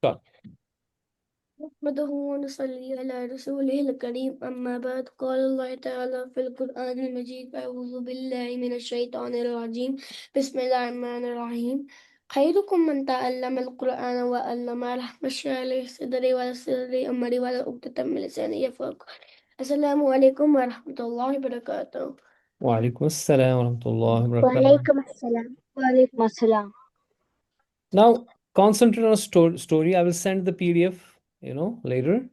Start. نحمده ونصلي على رسوله الكريم أما بعد قال الله تعالى في القرآن المجيد أعوذ بالله من الشيطان الرجيم بسم الله الرحمن الرحيم خيركم من تعلم القرآن وعلمه رحمة الله صدري ولا صدري أمري ولا عقدة من لساني يفقهوا السلام عليكم ورحمة الله وبركاته. وعليكم السلام ورحمة الله وبركاته. وعليكم السلام. وعليكم السلام. Now, concentrate on a story. I will send the PDF, later.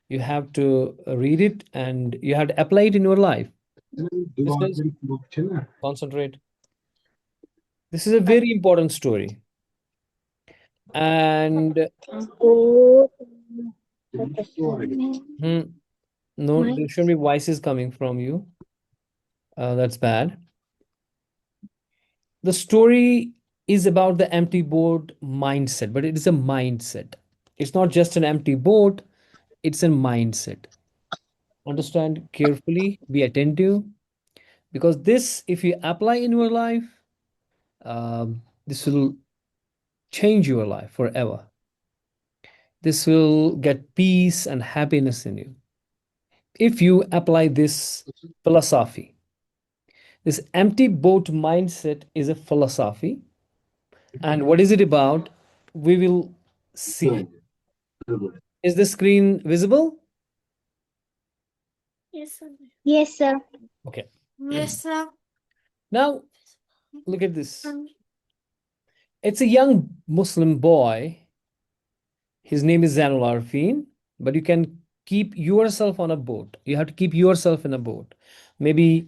You have to read it and you have to apply it in your life. This is concentrate. This is a very important story. And no, there shouldn't be voices coming from you. That's bad. The story is about the empty boat mindset, but it is a mindset. It's not just an empty boat, it's a mindset. Understand carefully, be attentive, because this, if you apply in your life, this will change your life forever. This will get peace and happiness in you. If you apply this philosophy, this empty boat mindset is a philosophy. And what is it about? We will see. Is the screen visible? Yes, sir. Yes, sir. Okay. Yes, sir. Now, look at this. It's a young Muslim boy. His name is Zainul Arfin, but you can keep yourself on a boat. You have to keep yourself in a boat. Maybe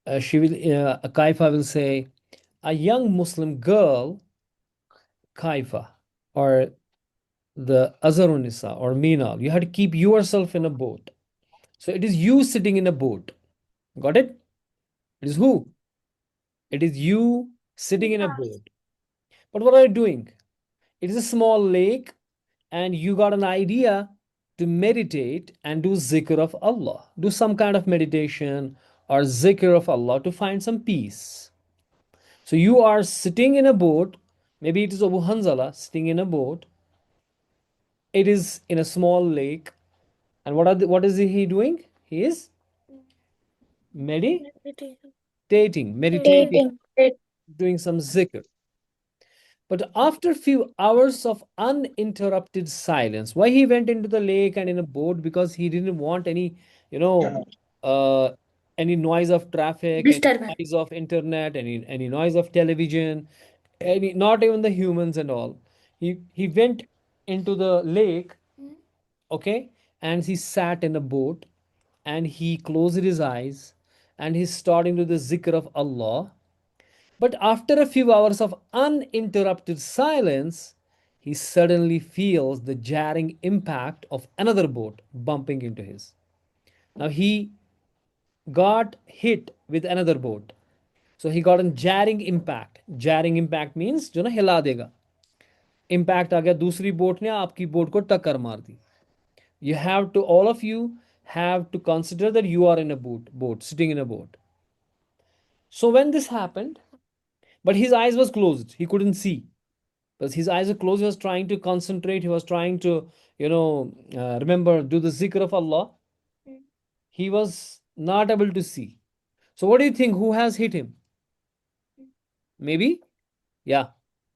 Kaifa will say, a young Muslim girl, Kaifa, or the Azarunisa or Minal. You have to keep yourself in a boat. So it is you sitting in a boat. Got it? It is who? It is you sitting in a boat. But what are you doing? It is a small lake, and you got an idea to meditate and do zikr of Allah. Do some kind of meditation or zikr of Allah to find some peace. So you are sitting in a boat. Maybe it is Abu Hanzala sitting in a boat. It is in a small lake. And what is he doing? He is meditating, doing some zikr. But after a few hours of uninterrupted silence, why he went into the lake and in a boat? Because he didn't want any, you know, uh, any noise of traffic, any Disturbance. noise of internet, any noise of television, any not even the humans and all. He went into the lake, okay, and he sat in a boat, and he closed his eyes, and he's starting to the zikr of Allah. But after a few hours of uninterrupted silence, he suddenly feels the jarring impact of another boat bumping into his. Now he got hit with another boat. So he got a jarring impact. Jarring impact means जो ना हिला देगा. Impact आ गया दूसरी boat ने आपकी boat को टक्कर मार दी. You have to, all of you have to consider that you are in a boat, sitting in a boat. So when this happened, but his eyes was closed, he couldn't see. Because his eyes were closed, he was trying to concentrate, he was trying to, remember, do the zikr of Allah. He was not able to see. So, what do you think? Who has hit him? Maybe? Yeah.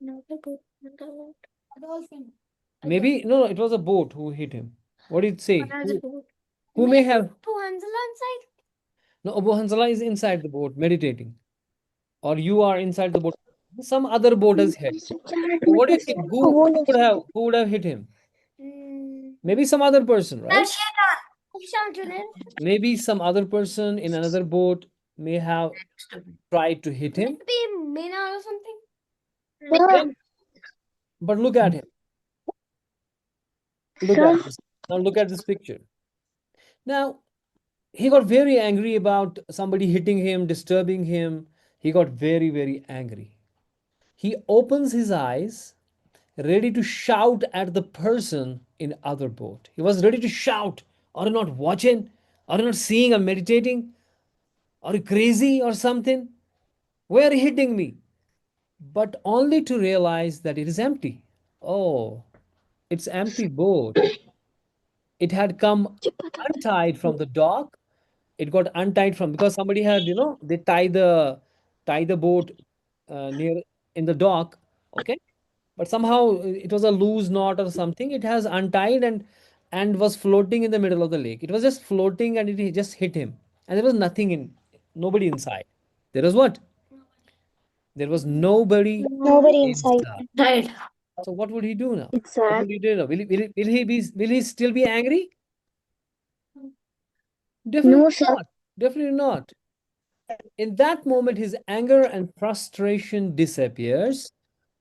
Not a boat, not a boat. A dolphin. Maybe, no, it was a boat who hit him. What did it say? What has a boat? Who may have? Two Hansel inside. No, Abu Hanzala is inside the boat meditating. Or you are inside the boat. Some other boat has hit. So what do you think? Who would have hit him? Maybe some other person, right? Maybe some other person in another boat may have tried to hit him. Maybe Mina or something. Yeah. But look at him. Look at this. Now look at this picture. Now he got very angry about somebody hitting him, disturbing him. He got very, very angry. He opens his eyes, ready to shout at the person in other boat. He was ready to shout, are you not watching? Are you not seeing I'm meditating? Are you crazy or something? Why are you hitting me? But only to realize that it is empty. Oh, its empty boat. It had come untied from the dock. It got untied from because somebody had, they tie the boat near in the dock. Okay, but somehow it was a loose knot or something. It has untied and was floating in the middle of the lake. It was just floating and it just hit him, and there was nothing in, nobody inside. There was what? There was nobody Nobody inside. inside. Right. So what would he do now? What would Exact. he do now? Will he still be angry? No, Definitely sir. not. Definitely not. In that moment, his anger and frustration disappears.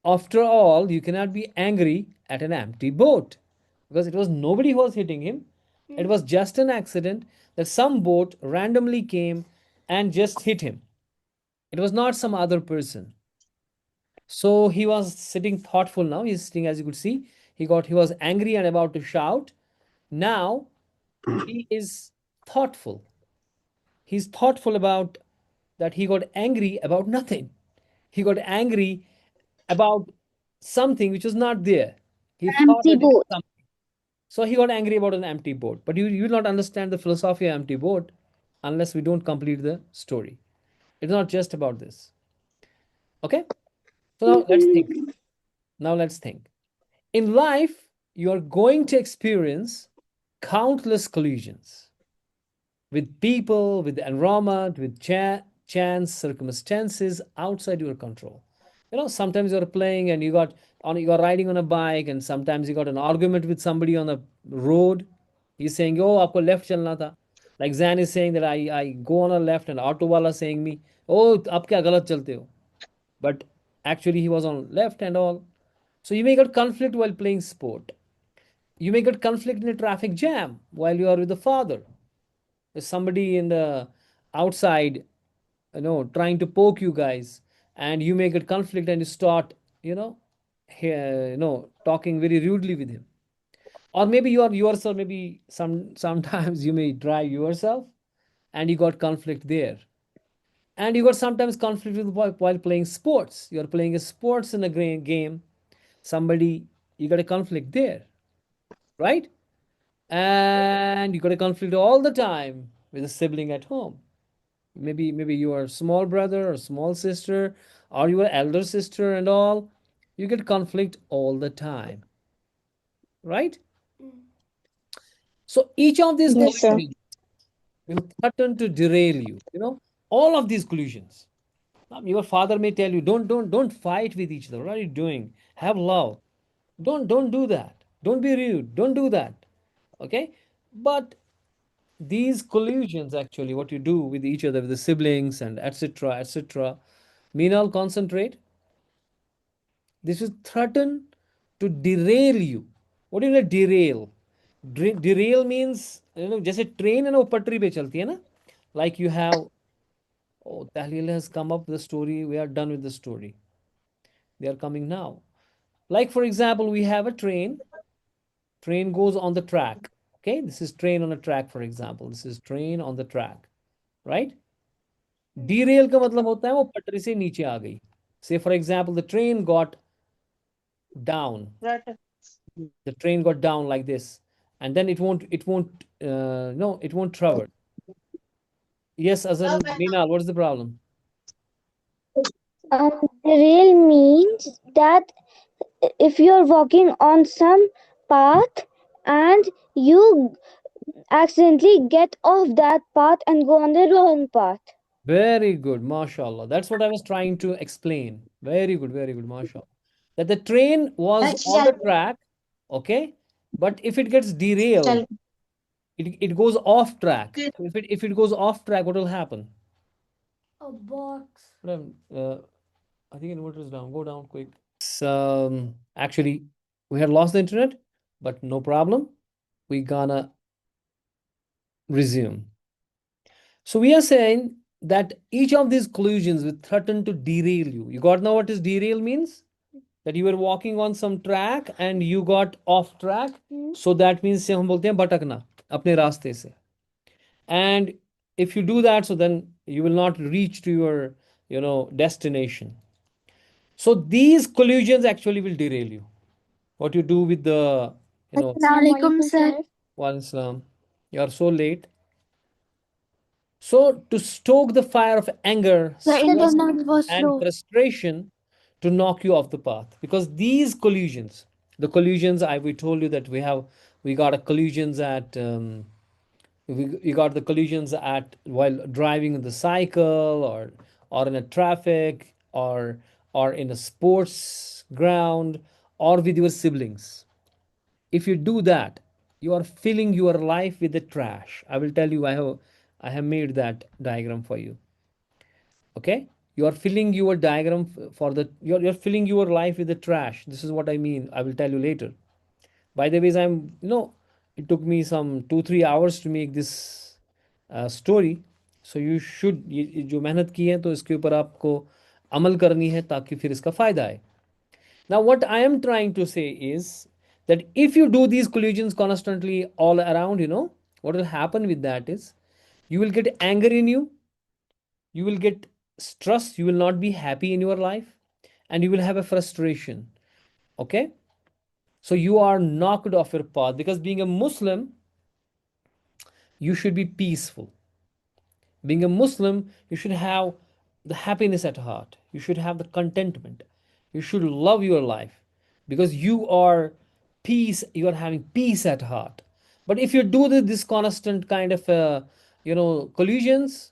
After all, you cannot be angry at an empty boat because it was nobody who was hitting him. It was just an accident that some boat randomly came and just hit him. It was not some other person. So he was sitting thoughtful now. He's sitting, as you could see. He was angry and about to shout. Now he is thoughtful. He's thoughtful about that he got angry about nothing. He got angry about something which was not there. He thought Empty that it is boat. something. So he got angry about an empty boat. But you will not understand the philosophy of empty boat unless we don't complete the story. It's not just about this. Okay? So now let's think. Now let's think. In life, you are going to experience countless collisions with people, with the environment, with chance, circumstances outside your control. Sometimes you're playing and you're riding on a bike, and sometimes you got an argument with somebody on the road. He's saying, "Oh, आपको left चलना था." Like Zan is saying that I go on a left, and auto wala saying me, "Oh, आप क्या गलत चलते हो?" But actually he was on left and all. So you may get conflict while playing sport. You may get conflict in a traffic jam while you are with the father. There's somebody in the outside, trying to poke you guys, and you make a conflict and you start, you know, talking very rudely with him. Or maybe you are yourself, maybe sometimes you may drive yourself and you got conflict there. And you got sometimes conflict with while playing sports. You're playing a sports in a game, somebody, you got a conflict there, right? And you got a conflict all the time with a sibling at home. Maybe your small brother or small sister or your elder sister and all. You get conflict all the time, right? So each of these Yes, sir. collisions will threaten to derail you. All of these collisions. Your father may tell you, don't fight with each other. What are you doing? Have love. Don't do that. Don't be rude. Don't do that. Okay? But these collusions, actually, what you do with each other, with the siblings and etc., etc., mean all concentrate. This is threaten to derail you. What do you mean derail? Derail means, जैसे train है ना वो पटरी पे चलती है ना. Like you have, oh, Tahlil has come up with the story. We are done with the story. They are coming now. Like for example, we have a train. Train goes on the track. Okay, this is train on a track. For example, this is train on the track, right? Derail का मतलब होता है वो पटरी से नीचे आ गई. Say for example, the train got down. The train got down like this, and then it won't travel. Yes, Azan Meena, what is the problem? Derail means that if you're walking on some path and you accidentally get off that path and go on the wrong path. Very good, mashallah. That's what I was trying to explain. Very good, mashallah. That the train was on the track, okay, but if it gets derailed, it goes off track. So if it goes off track, what will happen? A box. I think inverter is down. Go down quick. Actually, we had lost the internet, but no problem. We gonna resume. So we are saying that each of these collisions will threaten to derail you. You got now what is derail means? That you were walking on some track and you got off track. So that means से हम बोलते हैं भटकना अपने रास्ते से. And if you do that, so then you will not reach to your, destination. So these collisions actually will derail you. What you do with the, you know, Assalamualaikum, sir. one Islam. You are so late. So, to stoke the fire of anger, The stress, internet was and slow. frustration to knock you off the path. Because these collisions, the collisions, we told you that we got a collisions at, we got the collisions at while driving in the cycle, or in a traffic, or in a sports ground, or with your siblings. If you do that, you are filling your life with the trash. I will tell you, I have made that diagram for you. Okay, you are filling your diagram for the you're filling your life with the trash. This is what I mean. I will tell you later. By the way, it took me some 2-3 hours to make this story. So you should, जो मेहनत की है तो इसके ऊपर आपको अमल करनी है ताकि फिर इसका फायदा आए. Now, what I am trying to say is that if you do these collisions constantly all around, what will happen with that is you will get anger in you, you will get stress, you will not be happy in your life, and you will have a frustration. Okay? So you are knocked off your path because being a Muslim, you should be peaceful. Being a Muslim, you should have the happiness at heart. You should have the contentment. You should love your life because you are peace. You are having peace at heart. But if you do this constant kind of collisions,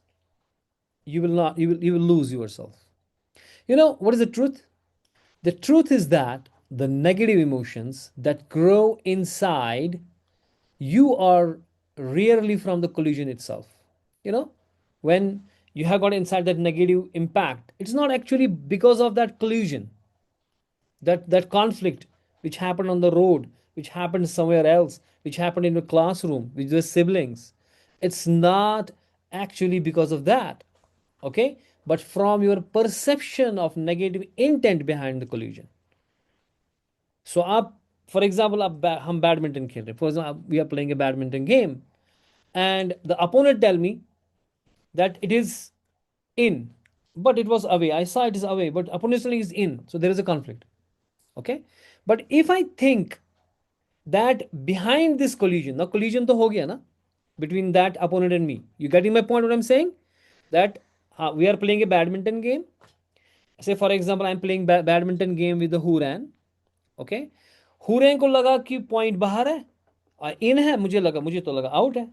you will not. You will lose yourself. What is the truth? The truth is that the negative emotions that grow inside you are rarely from the collision itself. you know when you have got inside that negative impact, it's not actually because of that collision, that conflict which happened on the road, which happened somewhere else, which happened in a classroom with your siblings. It's not actually because of that. Okay, but from your perception of negative intent behind the collision. So आप, for example, हम badminton खेल रहे हैं, for example we are playing a badminton game, and the opponent tell me that it is in, but it was away. I saw it is away, but opponent telling is in, so there is a conflict. Okay, but if I think that behind this collision, now collision to ho gaya na, between that opponent and me. You getting my point? What I'm saying? That we are playing a badminton game. Say for example, I'm playing badminton game with the Huran. Okay, Hurain को लगा कि point बाहर है, इन है, मुझे तो लगा out है.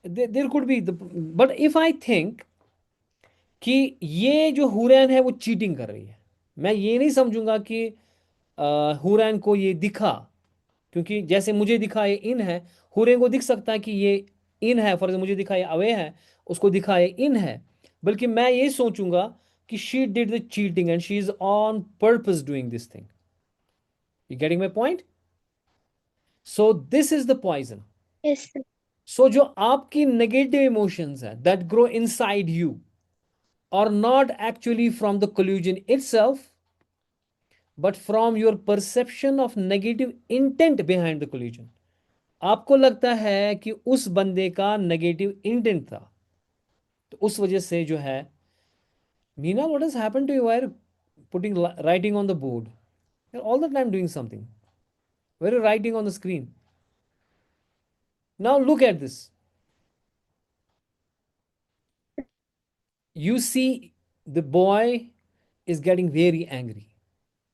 There could be, but if I think कि ये जो हुरैन है वो चीटिंग कर रही है, मैं ये नहीं समझूंगा कि हुरैन को ये दिखा, क्योंकि जैसे मुझे दिखा ये इन है, हुरैन को दिख सकता है कि ये इन है. फॉर एग्जाम्पल मुझे दिखा ये अवे है, उसको दिखा ये इन है. बल्कि मैं ये सोचूंगा कि she did the cheating and she is on purpose doing this thing. You getting my point? So this is the poison. Yes, sir. So जो आपकी नेगेटिव इमोशंस है दैट ग्रो इनसाइड यू और not actually from the collusion itself, but from your perception of negative intent behind the collusion. आपको लगता है कि उस बंदे का नेगेटिव इंटेंट था, तो उस वजह से जो है, Meena what has happened to you are putting writing on the board, all the time doing something, were writing on the screen. Now look at this. You see the boy is getting very angry,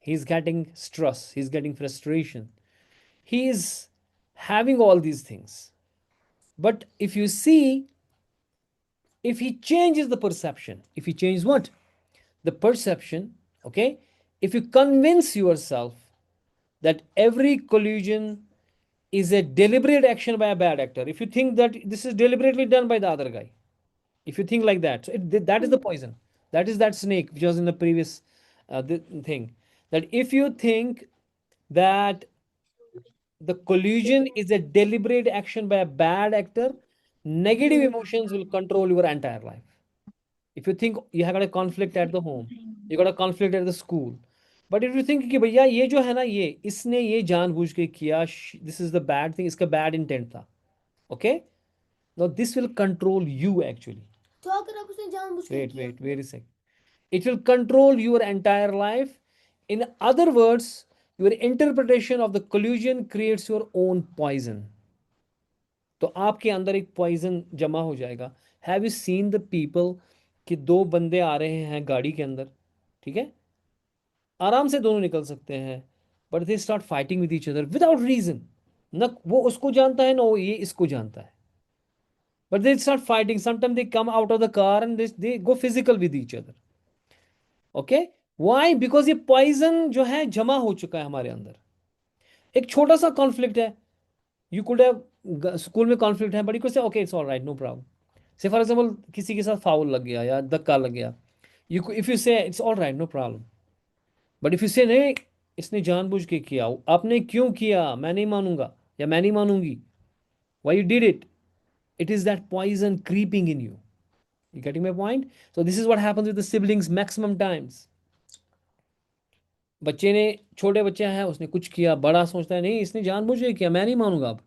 he's getting stress, he's getting frustration, he is having all these things. But if you see, if he changes the perception, if he changes what? The perception. Okay, if you convince yourself that every collusion is a deliberate action by a bad actor, if you think that this is deliberately done by the other guy, if you think like that, so that is the poison. That is that snake which was in the previous thing. That if you think that the collusion is a deliberate action by a bad actor, negative emotions will control your entire life. If you think you have got a conflict at the home, you got a conflict at the school, but if you think कि भैया ये जो है ना, ये इसने ये जानबूझ के किया, this is the bad thing, इसका bad intent था. Okay, now this will control you actually. तो अगर आप उसने जानबूझ के Wait, wait a sec. It will control your entire life. In other words, Your interpretation of the collusion creates your own poison. तो आपके अंदर एक पॉइजन जमा हो जाएगा. Have you seen the people कि दो बंदे आ रहे हैं गाड़ी के अंदर, ठीक है, आराम से दोनों निकल सकते हैं, but they start fighting with each other without reason. न वो उसको जानता है, ना वो ये इसको जानता है, but they start fighting. Sometime they come out of the car and they go physical with each other. Okay, why? Because ये पॉइजन जो है जमा हो चुका है हमारे अंदर. एक छोटा सा कॉन्फ्लिक्ट है, यू कुड हैव, स्कूल में कॉन्फ्लिक्ट है, but you could say okay it's all right, no problem. Say for example किसी के साथ फाउल लग गया या धक्का लग गया, you if you say it's all right, no problem. But if you say नहीं, इसने जानबूझ के किया, आपने क्यों किया, मैं नहीं मानूंगा या मैं नहीं मानूंगी, why you did it, it is that poison creeping in you. You getting my point? So this is what happens with the siblings maximum times. बच्चे ने, छोटे बच्चे हैं, उसने कुछ किया, बड़ा सोचता है नहीं इसने जानबूझ के किया, मैं नहीं मानूंगा अब,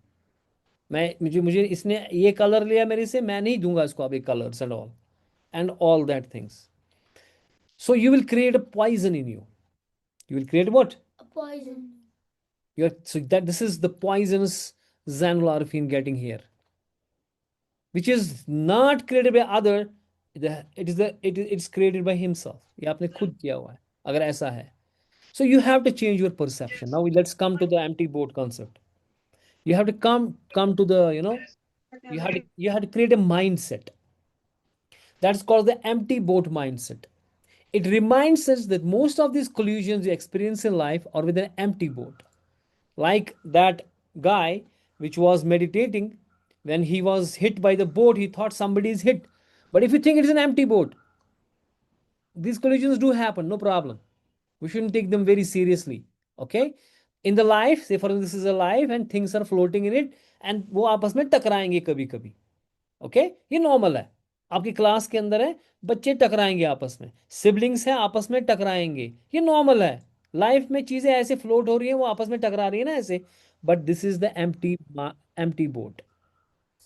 मैं मुझे मुझे इसने ये कलर लिया मेरे से, मैं नहीं दूंगा इसको अब ये colours and all that things. So you will create a poison in you will create what? A poison. So that this is the poisonous xanolarfine getting here, which is not created by other. It's created by himself. ये आपने खुद किया हुआ है अगर ऐसा है. So you have to change your perception. Now let's come to the empty boat concept. You have to come to the, you have to create a mindset. That's called the empty boat mindset. It reminds us that most of these collisions you experience in life are with an empty boat. Like that guy which was meditating, when he was hit by the boat, he thought somebody is hit. But if you think it's an empty boat, these collisions do happen, no problem. We shouldn't take them very seriously. Okay, in the life, say for instance this is a life and things are floating in it, and वो आपस में टकराएंगे कभी कभी. Okay, ये normal है. आपकी class के अंदर है, बच्चे टकराएंगे आपस में, सिबलिंग्स हैं आपस में टकराएंगे, ये नॉर्मल है. लाइफ में चीजें ऐसे फ्लोट हो रही हैं, वो आपस में टकरा रही है ना ऐसे. But this is the empty boat.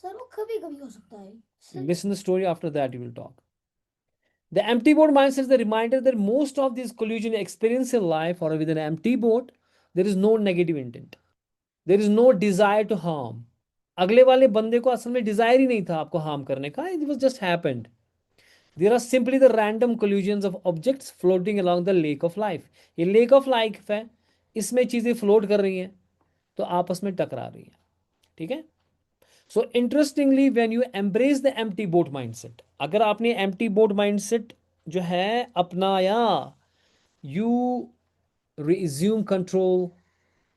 Sir वो कभी कभी हो सकता है. Listen the story, after that you will talk. The empty boat mindset is the reminder that most of these collision experience in life or with an empty boat, there is no negative intent. There is no desire to harm. अगले वाले बंदे को असल में Dzire ही नहीं था आपको harm करने का. It was just happened. There are simply the random collisions of objects floating along the lake of life. ये lake of life है, इसमें चीजें फ्लोट कर रही हैं, तो आपस में टकरा रही हैं. ठीक है. सो interestingly when you embrace the empty boat mindset, अगर आपने एम्प्टी बोट माइंडसेट जो है अपनाया, you resume control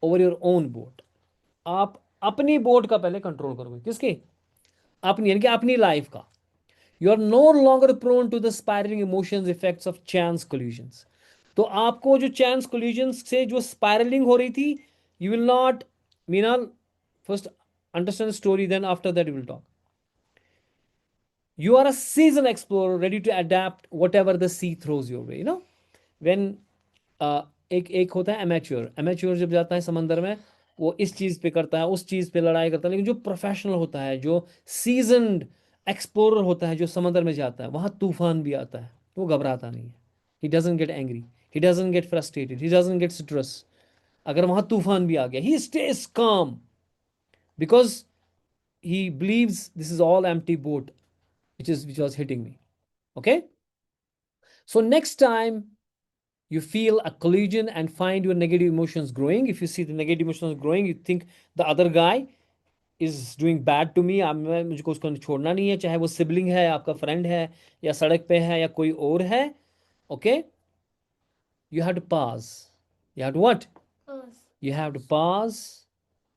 over your own boat. आप अपनी बोट का पहले कंट्रोल करोगे. किसकी? अपनी, यानी कि अपनी लाइफ का. You are no longer prone to the spiralling emotions effects of chance collusions. तो आपको जो चांस कोल्यूशंस से जो स्पायरलिंग हो रही थी, you will not, Meena, first understand the story, then after that we will talk. You are a seasoned explorer ready to adapt whatever the sea throws your way. When एक होता है एमेच्योर जब जाता है समंदर में, वो इस चीज पे करता है, उस चीज पे लड़ाई करता है. लेकिन जो प्रोफेशनल होता है, जो सीजन्ड एक्सप्लोरर होता है, जो समंदर में जाता है, वहां तूफान भी आता है, वो घबराता नहीं है. He doesn't get angry, he doesn't get frustrated, he doesn't get stress. अगर वहां तूफान भी आ गया, ही स्टेज काम, because he believes this is all empty boat which was hitting me. Okay, so next time you feel a collision and find your negative emotions growing, if you see the negative emotions growing, you think the other guy is doing bad to me, मुझको उसको छोड़ना नहीं है, चाहे वो sibling है, आपका friend है, या सड़क पे है, या कोई और है. Okay, you have to pause. You have to what? Pause. You have to pause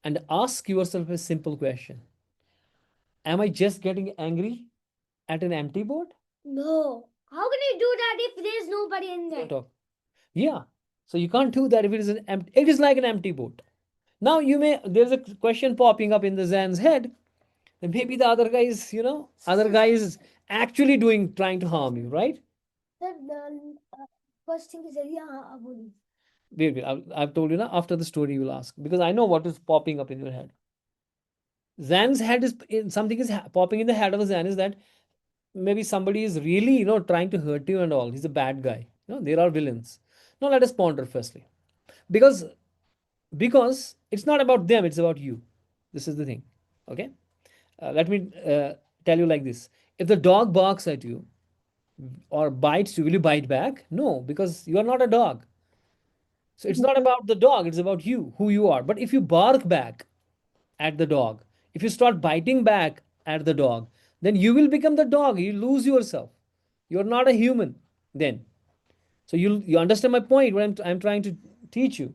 and ask yourself a simple question. Am I just getting angry at an empty boat? No. How can you do that if there's nobody in there? Talk. Yeah. So you can't do that if it is an empty. It is like an empty boat. Now there's a question popping up in the Zan's head. And maybe the other guy is, other guy is actually trying to harm you, right? Sir, the first thing is Abuli. Wait. I've told you now. After the story, you will ask, because I know what is popping up in your head. Zan's head is something is popping in the head of the Zan is that maybe somebody is really, trying to hurt you and all. He's a bad guy. There are villains. Now let us ponder firstly. Because because it's not about them, it's about you. This is the thing. Okay. Let me tell you like this. If the dog barks at you or bites you, will you bite back? No, because you are not a dog. So it's not about the dog, it's about you, who you are. But if you bark back at the dog, if you start biting back at the dog, then you will become the dog. You lose yourself. You're not a human then. So you understand my point, what I'm trying to teach you.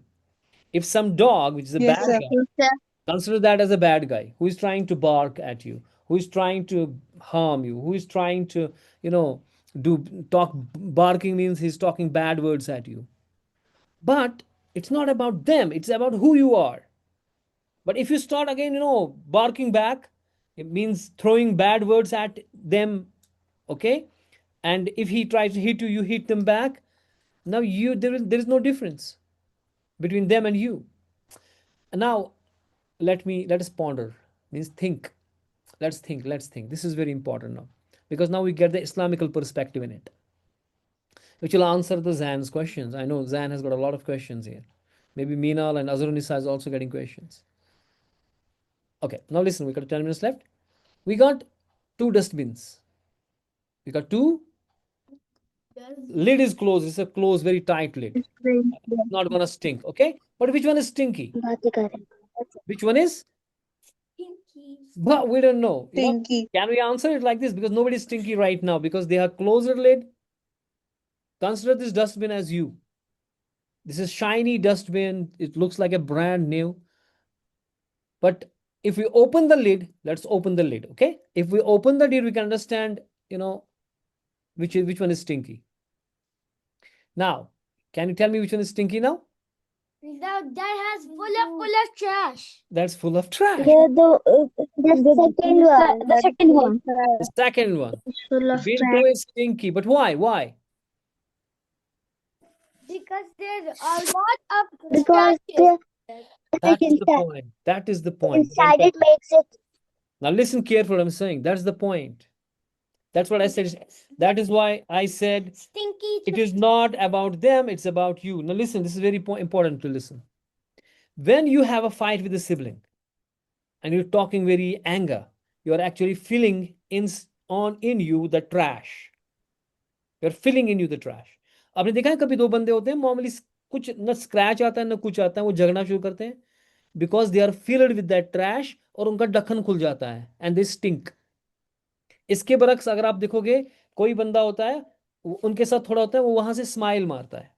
If some dog, which is a Yes, bad sir. guy, consider that as a bad guy who is trying to bark at you, who is trying to harm you, who is trying to, you know, do talk. Barking means he's talking bad words at you. But it's not about them, it's about who you are. But if you start again, barking back, it means throwing bad words at them, okay? And if he tries to hit you, you hit them back. Now there is no difference between them and you. And now let us ponder. Means think. Let's think. This is very important now. Because now we get the Islamical perspective in it, which will answer the Zan's questions. I know Zan has got a lot of questions here. Maybe Meenal and Azrunisa is also getting questions. Okay, now listen, we got 10 minutes left. We got two dustbins. We got two. Lid is closed. It's a closed, very tight lid. It's not gonna stink. Okay, but which one is stinky? Which one is? But we don't know. Stinky. Can we answer it like this? Because nobody's stinky right now because they have closer lid. Consider this dustbin as you. This is shiny dustbin. It looks like a brand new. But if we open the lid, let's open the lid. Okay. If we open the lid, we can understand, which one is stinky. Now, can you tell me which one is stinky now? That has full of trash. That's full of trash. The second one. The second one. Full of Bin trash. two is stinky. But why? Why? Because there's a lot of Because trash. That is the point. That is the point. inside it makes it. Now listen carefully what I'm saying. That's the point. That's what I said. That is why I said Stinky. it is not about them, it's about you. Now listen, this is very important to listen. When you have a fight with a sibling and you're talking very anger, you're actually feeling in you the trash. You're feeling in you the trash. आपने देखा है कभी दो बंदे होते हैं मामूली कुछ न स्क्रैच आता है न कुछ आता है, वो झगड़ना शुरू करते हैं because they are filled with that trash और उनका ढक्कन खुल जाता है एंड दे स्टिंक. इसके बरक्स अगर आप देखोगे कोई बंदा होता है उनके साथ थोड़ा होता है, वो वहां से स्माइल मारता है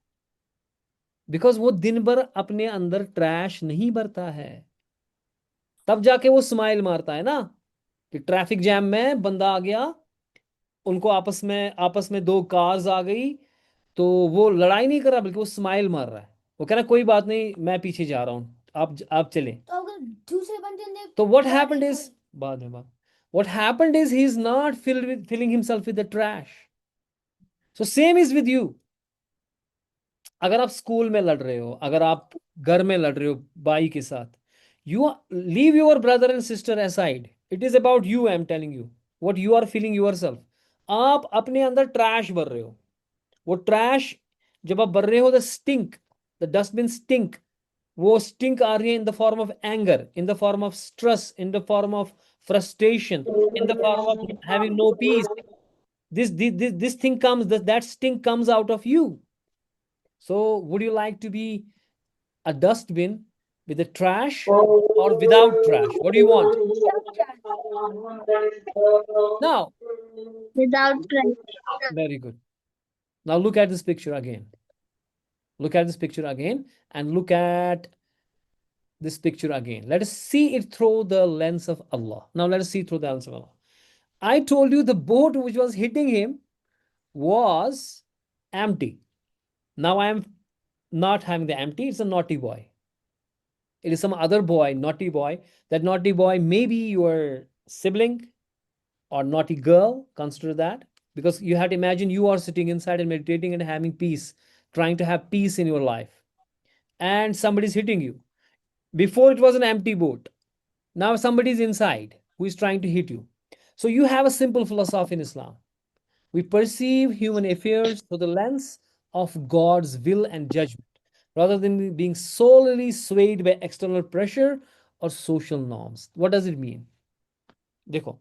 बिकॉज वो दिन भर अपने अंदर ट्रैश नहीं भरता है, तब जाके वो स्माइल मारता है ना. कि ट्रैफिक जैम में बंदा आ गया, उनको आपस में दो कार्स आ गई, तो वो लड़ाई नहीं कर रहा बल्कि वो स्माइल मार रहा है. वो कह रहा है कोई बात नहीं, मैं पीछे जा रहा हूँ, आप चले. तो अगर दूसरे बंदे ने तो व्हाट हैपेंड इज बाद में बात what happened is he is not filling himself with the trash. So same is with you. अगर आप स्कूल में लड़ रहे हो, अगर आप घर में लड़ रहे हो भाई के साथ, you leave your brother and sister aside. It is about you. I am telling you what you are feeling yourself. आप अपने अंदर ट्रैश भर रहे हो. वो ट्रैश जब आप भर रहे हो, the stink, the dustbin stink, वो स्टिंक आ रही है in the form of anger, in the form of stress, in the form of frustration, in the form of having no peace. This thing comes, that stink comes out of you. So would you like to be a dustbin with the trash or without trash? What do you want? Now, Without trash. very good. Now look at this picture again. Look at this picture again and look at this picture again. Let us see it through the lens of Allah. Now let us see through the lens of Allah. I told you the boat which was hitting him was empty. Now I am not having the empty, it's a naughty boy. It is some other boy, naughty boy. That naughty boy may be your sibling or naughty girl, consider that. Because you have to imagine you are sitting inside and meditating and having peace, trying to have peace in your life. And somebody's hitting you. Before it was an empty boat. Now somebody's inside who is trying to hit you. So you have a simple philosophy in Islam. We perceive human affairs through the lens of God's will and judgment. rather than being solely swayed by external pressure or social norms. What does it mean? देखो,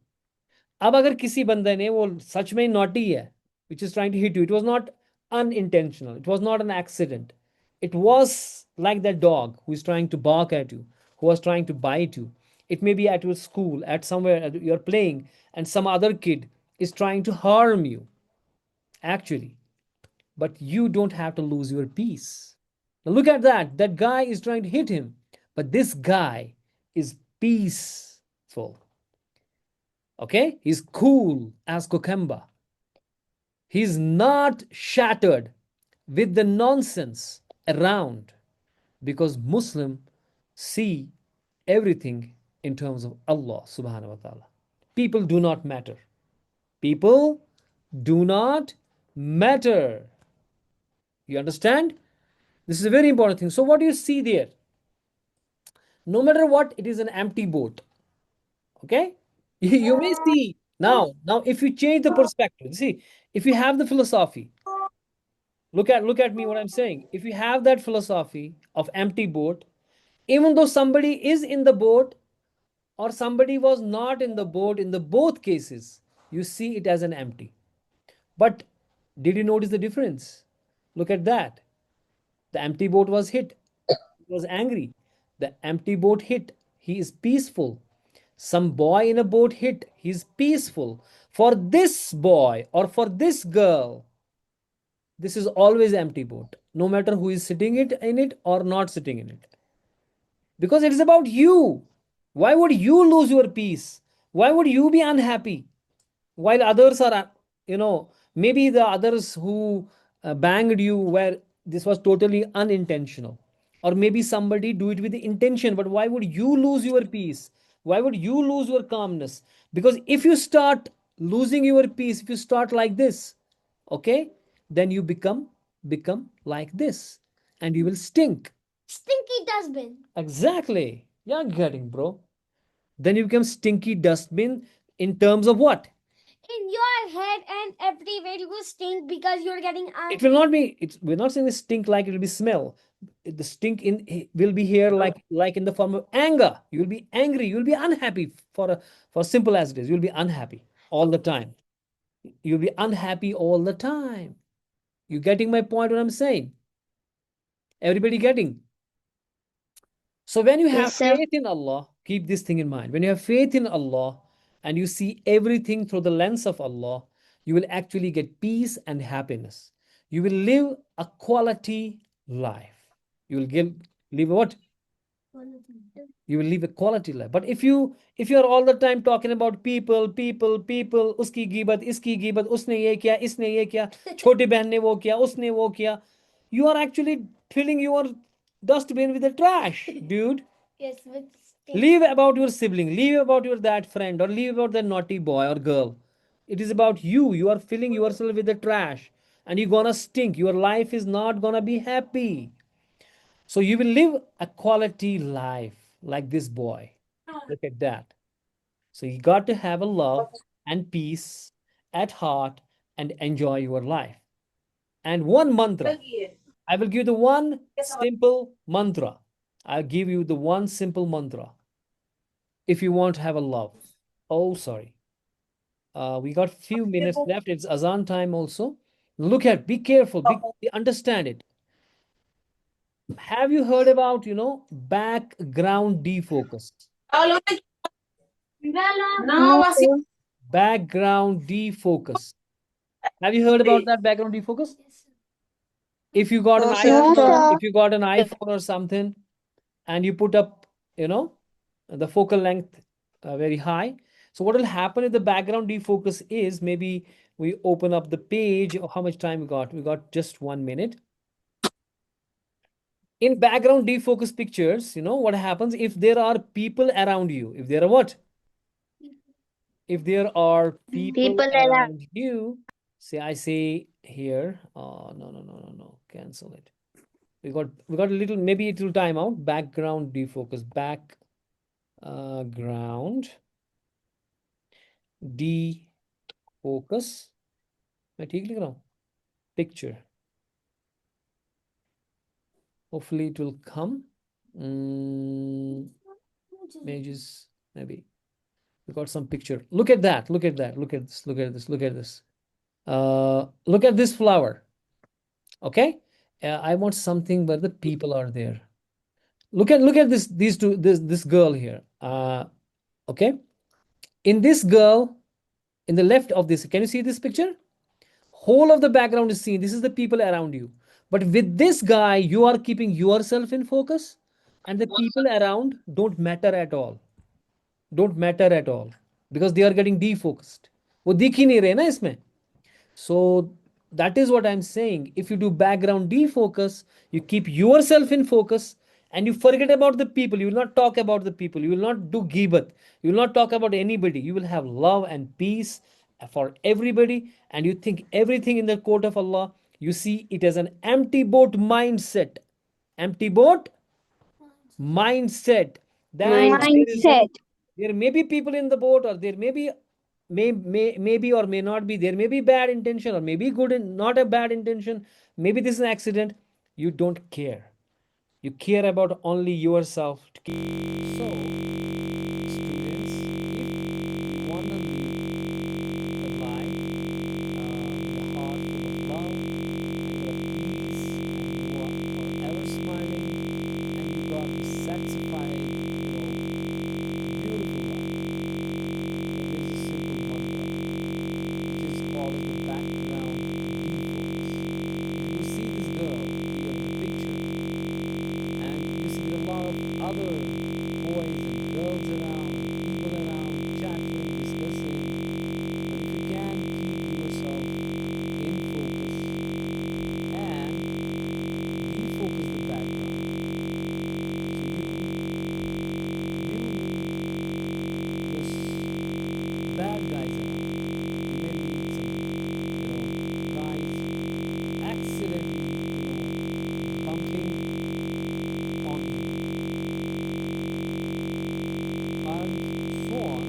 अब अगर किसी बंदे ने वो सच में naughty है, which is trying to hit you, it was not unintentional, it was not an accident, it was like that dog who is trying to bark at you, who was trying to bite you. It may be at your school, at somewhere you're playing, and some other kid is trying to harm you, actually. But you don't have to lose your peace. Now look at that. That guy is trying to hit him, but this guy is peaceful. Okay? He's cool as cucumber. He's not shattered with the nonsense around, because Muslim see everything in terms of Allah subhanahu wa ta'ala. People do not matter. People do not matter. You understand? This is a very important thing. So what do you see there? No matter what, it is an empty boat. Okay? You may see now if you change the perspective, see, if you have the philosophy, look at me what I'm saying. If you have that philosophy of empty boat, even though somebody is in the boat or somebody was not in the boat, in the both cases, you see it as an empty. But did you notice the difference? Look at that. The empty boat was hit. He was angry. The empty boat hit. He is peaceful. Some boy in a boat hit. He is peaceful. For this boy or for this girl, this is always empty boat, no matter who is sitting it in it or not sitting in it. Because it is about you. Why would you lose your peace? Why would you be unhappy while others are, maybe the others who banged you where this was totally unintentional, or maybe somebody do it with the intention, but why would you lose your peace? Why would you lose your calmness? Because if you start losing your peace, if you start like this, okay, then you become like this, and you will stink. Stinky dustbin. Exactly. You're getting, bro. Then you become stinky dustbin in terms of what? In your head and everywhere you will stink because you're getting It will not be, we're not saying the stink like it will be smell. The stink in will be here like in the form of anger. You will be angry, you will be unhappy for simple as it is. You'll be unhappy all the time. You'll be unhappy all the time. You getting my point what I'm saying? Everybody getting? So when you have Yes, sir. faith in Allah, keep this thing in mind. When you have faith in Allah and you see everything through the lens of Allah, you will actually get peace and happiness. You will live a quality life. You will live what? You will live a quality life. But if you are all the time talking about people, uski गिबत iski गिबत उसने ये किया इसने ये किया छोटी बहन ने वो किया उसने वो किया, you are actually filling your dustbin with the trash, dude. Yes, with Leave about your sibling, leave about your that friend, or leave about that naughty boy or girl. It is about you. You are filling yourself with the trash, and you're gonna stink. Your life is not gonna be happy. So you will live a quality life like this boy. Look at that. So you got to have a love and peace at heart and enjoy your life. And one mantra. I will give the one simple mantra. I'll give you the one simple mantra. If you want to have a love. Oh, sorry. We got few minutes left. It's Azan time also. Look at, be careful, understand it. Have you heard about, background defocus? No, sir. Background defocus. Have you heard about that background defocus? yes. If you got an No, sir. No, iPhone, sir. if you got an iPhone or something, and you put up, the focal length very high. So what will happen if the background defocus is, maybe we open up the page. How much time we got? We got just 1 minute. In background defocus pictures, what happens if there are people around you? If there are what? If there are people People around. around you, I say here, oh, no, cancel it. We got a little, maybe it will time out. Background defocus, ground defocus. मैं ठीक लिख रहा हूँ? Picture. Hopefully it will come. Mm, Images, maybe. We got some picture. Look at that. Look at that. Look at this. Look at this. Look at this. Look at this flower. Okay. I want something where the people are there. Look at this. These two. This girl here. Okay. In this girl, in the left of this, can you see this picture? Whole of the background is seen. This is the people around you. But with this guy, you are keeping yourself in focus, and the people around don't matter at all. Don't matter at all because they are getting defocused. वो दिख ही नहीं रहे ना इसमें. So that is what I'm saying. If you do background defocus, you keep yourself in focus and you forget about the people. You will not talk about the people. You will not do ghibat. You will not talk about anybody. You will have love and peace for everybody, and you think everything in the court of Allah. You see it as an empty boat mindset. Empty boat mindset. That Mindset. there may be people in the boat, or there may be maybe or may not be, there may be bad intention or maybe good and not a bad intention, maybe this is an accident. You don't care. You care about only yourself. So students, if you want to live the life with a heart full of love and full of peace, and you are forever smiling, and you got this satisfied, beautiful life, then there is a simple mantra which is called as the background defocus. If you see this girl here in the picture, and you see there are a lot of other boys and girls around, people around, chatting, discussing, but if you can keep yourself in focus and defocus the background, so you meet this bad guys around. You may meet some, guys accidentally, bumping onto you, and so on.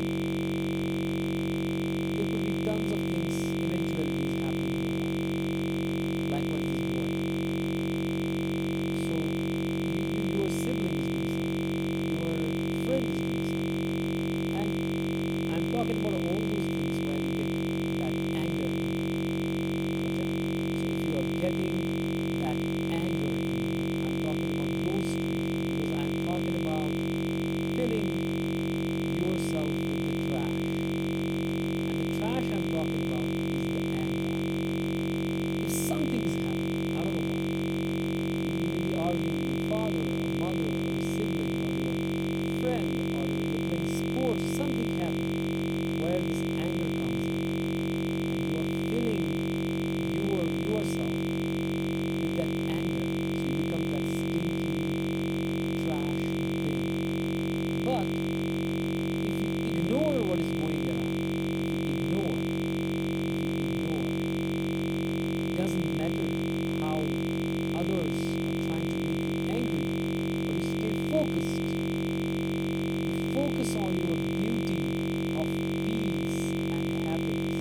There could be tons of things, eventualities happening in your life. Likewise, this boy. So your siblings do something, your friends do something, and I'm talking about all those things where you get that anger in you. Okay? So if you are getting that anger in you, I'm talking about those situations, because I'm talking about filling yourself with the trash. And the trash I'm talking about is the anger. If something is happening, I don't know what, you may be arguing with your father or mother or your sibling or your friend, or you're playing sports, something happened where this anger comes in, and you are filling yourself with that anger, so you become that stinky trash bin. But if you ignore what is going around, if you ignore, it doesn't matter how others are trying to make you angry, but you stay focused. You focus on your beauty of peace and happiness.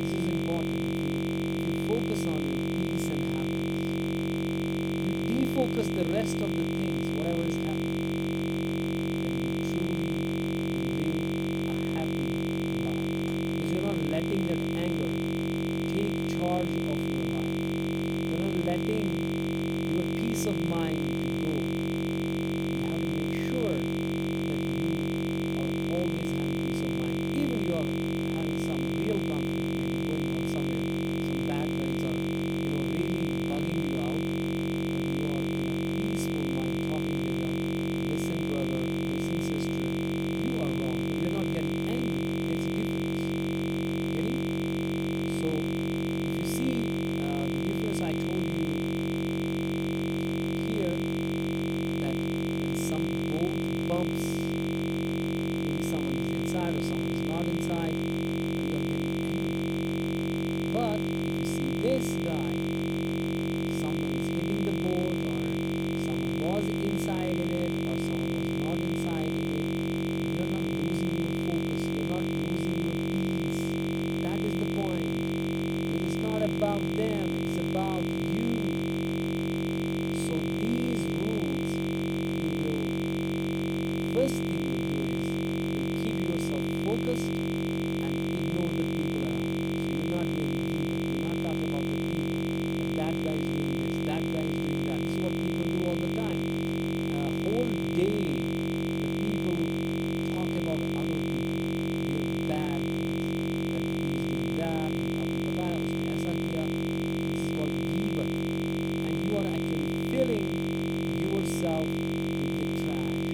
This is important. If you focus on your peace and happiness, you defocus the rest of the things, whatever is happening, then you truly live a happy life. Because you're not letting that anger take charge of your life. You're not letting your peace of mind to go. You have to make sure that you are always having peace of mind. Even you are having some real conflict maybe going on somewhere, some bad guys are, really bugging you out, but you are in a peaceful mind talking to them. Listen, brother, listen, sister, you are wrong, but you're not getting angry. It's a difference. Getting? So if you see the difference I told you here, that when some boat bumps, maybe someone is inside or someone is not inside, and you're getting angry. But if you see this guy, someone is hitting the boat, or someone was inside in it, or someone was not inside in it, you're not losing your focus, you're not losing your peace. That is the point. It is not about them, it's about you. first thing you'll do is you'll keep yourself focused and ignore the people around you. So you're not really deep. You're not talking about the people. That guy is doing this. That guy is doing that. This is what people do all the time. Whole day, the people talk about other people, their bad things. That he's doing that. He's बताया उसने ऐसा किया. This is called giver, and you are actually filling yourself with the trash,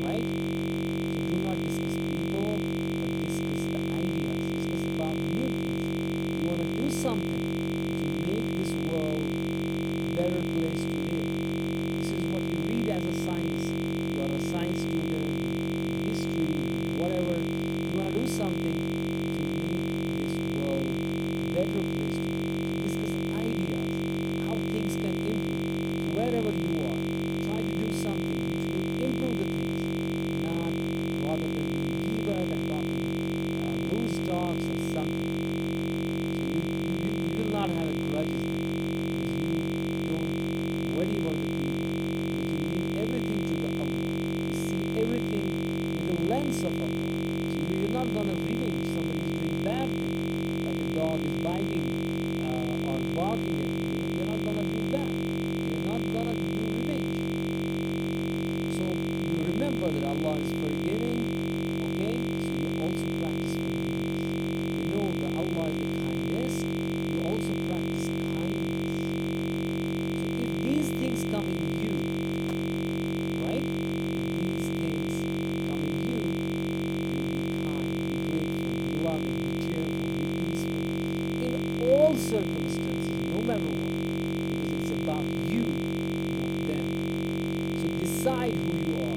right? So do not discuss people, but discuss the ideas. Discuss about new things. You want to do something to make this world a better place to live. This is what you read as a science. You are a science student, history, whatever. You want to do something to make this world a better place to live. Discuss ideas, how things can improve wherever you are. Try to do something which will improve the things, not rather than doing gibbat and talking loose talks or something. So you will not have a grudges there because you don't worry about the people. Because you leave everything to the Allah. You see everything with the lens of Allah. So you're not gonna revenge somebody is doing bad thing, like a dog is biting or barking at you. You're not gonna do that. You're not gonna do revenge. So you remember that Allah is forgiving, okay? So you also practice forgiveness. You know that Allah is the kindness, you also practice kindness. So if these things come in you, right? If these things come in you, you'll be kind, be grateful, be loving, be cheerful, be peaceful. In all circumstances, no matter what. Because it's about you, not them. So decide who you are.